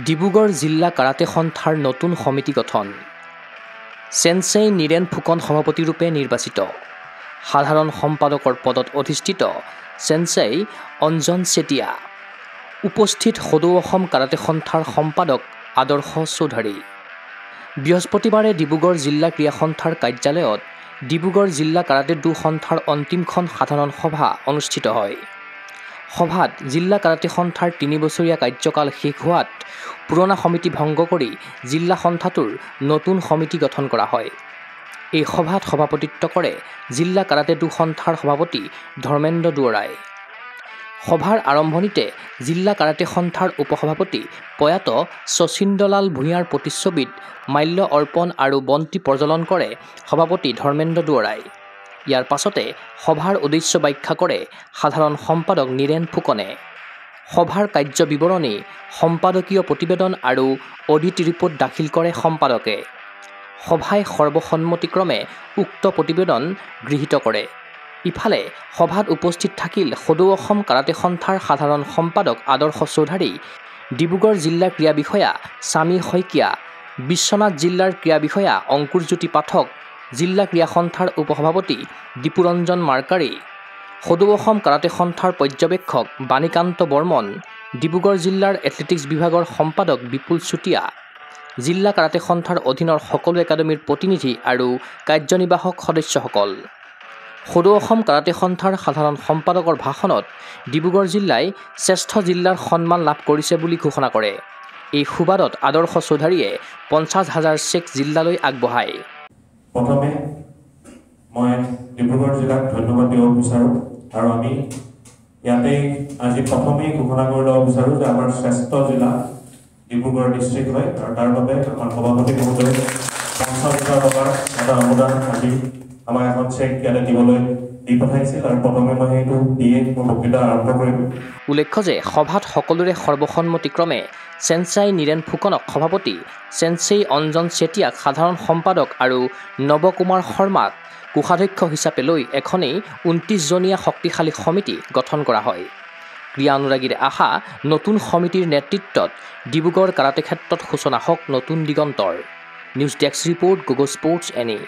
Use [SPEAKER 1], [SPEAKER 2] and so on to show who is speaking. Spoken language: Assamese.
[SPEAKER 1] ডিব্ৰুগড় জিলা কাৰাটে সন্থাৰ নতুন সমিতি গঠন। চেনচেই নীৰেণ ফুকন সভাপতিৰূপে নিৰ্বাচিত। সাধাৰণ সম্পাদকৰ পদত অধিষ্ঠিত চেনচেই অঞ্জন চেতিয়া। উপস্থিত সদৌ অসম কাৰাটে সন্থাৰ সম্পাদক আদৰ্শ চৌধুৰী। বৃহস্পতিবাৰে ডিব্ৰুগড় জিলা ক্ৰীড়া সন্থাৰ কাৰ্যালয়ত ডিব্ৰুগড় জিলা কাৰাটে ডো সন্থাৰ অন্তিমখন সাধাৰণ সভা অনুষ্ঠিত হয়। সভাত জিলা কাৰাটে সন্থাৰ ৩ বছৰীয়া কাৰ্যকাল শেষ হোৱাত পুৰণা সমিতি ভংগ কৰি জিলা সন্থাটোৰ নতুন সমিতি গঠন কৰা হয়। এই সভাত সভাপতিত্ব কৰে জিলা কাৰাটে ডো সন্থাৰ সভাপতি ধৰ্মেন্দ্ৰ দুৱৰাই। সভাৰ আৰম্ভণিতে জিলা কাৰাটে সন্থাৰ উপসভাপতি প্ৰয়াত শচীন্দ্ৰলাল ভূঞাৰ প্ৰতিচ্ছবিত মাল্য অৰ্পণ আৰু বন্তি প্ৰজ্বলন কৰে সভাপতি ধৰ্মেন্দ্ৰ দুৱৰাই। ইয়াৰ পাছতে সভাৰ উদ্দেশ্য ব্যাখ্যা কৰে সাধাৰণ সম্পাদক নীৰেণ ফুকনে। সভাৰ কাৰ্য বিৱৰণী, সম্পাদকীয় প্ৰতিবেদন আৰু অডিট ৰিপৰ্ট দাখিল কৰে সম্পাদকে। সভাই সৰ্বসন্মতিক্ৰমে উক্ত প্ৰতিবেদন গৃহীত কৰে। ইফালে সভাত উপস্থিত থাকিল সদৌ অসম কাৰাটে সন্থাৰ সাধাৰণ সম্পাদক আদৰ্শ চৌধুৰী, ডিব্ৰুগড় জিলাৰ ক্ৰীড়া বিষয়া স্বামী শইকীয়া, বিশ্বনাথ জিলাৰ ক্ৰীড়া বিষয়া অংকুৰজ্যোতি পাঠক, জিলা ক্ৰীড়া সন্থাৰ উপসভাপতি দীপুৰঞ্জন মাৰ্কাৰী, সদৌ অসম কাৰাটে সন্থাৰ পৰ্যবেক্ষক বাণীকান্ত বৰ্মন, ডিব্ৰুগড় জিলাৰ এথলেটিক্স বিভাগৰ সম্পাদক বিপুল চুতীয়া, জিলা কাৰাটে সন্থাৰ অধীনৰ সকলো একাডেমীৰ প্ৰতিনিধি আৰু কাৰ্যনিৰ্বাহক সদস্যসকল। সদৌ অসম কাৰাটে সন্থাৰ সাধাৰণ সম্পাদকৰ ভাষণত ডিব্ৰুগড় জিলাই শ্ৰেষ্ঠ জিলাৰ সন্মান লাভ কৰিছে বুলি ঘোষণা কৰে। এই সুবাদত আদৰ্শ চৌধুৰীয়ে 50,000 চেক জিলালৈ আগবঢ়ায়।
[SPEAKER 2] প্ৰথমে মই ডিব্ৰুগড় জিলাক ধন্যবাদ দিব বিচাৰোঁ আৰু আমি ইয়াতে আজি প্ৰথমেই ঘোষণা কৰি ল'ব বিচাৰোঁ যে আমাৰ শ্ৰেষ্ঠ জিলা ডিব্ৰুগড় ডিষ্ট্ৰিক্ট হয় আৰু তাৰ বাবে আমাৰ সভাপতি মহোদয়ে 50,000 টকাৰ এটা অনুদান আজি আমাক এখন চেক ইয়াতে দিবলৈ দি পঠাইছিল আৰু প্ৰথমে মই সেইটো দিয়ে মোৰ বক্তৃতা আৰম্ভ কৰিম।
[SPEAKER 1] উল্লেখ্য যে সভাত সকলোৰে সৰ্বসন্মতিক্ৰমে চেনচেই নীৰেণ ফুকনক সভাপতি, চেনচেই অঞ্জন চেতিয়াক সাধাৰণ সম্পাদক আৰু নৱ কুমাৰ শৰ্মাক কোষাধ্যক্ষ হিচাপে লৈ এখনেই 29জনীয়া শক্তিশালী সমিতি গঠন কৰা হয়। ক্ৰীড়া অনুৰাগীৰ আশা নতুন সমিতিৰ নেতৃত্বত ডিব্ৰুগড় কাৰাটে ক্ষেত্ৰত সূচনা হওক নতুন দিগন্তৰ। নিউজ ডেস্ক ৰিপৰ্ট, গোগো স্পৰ্টছ এনি।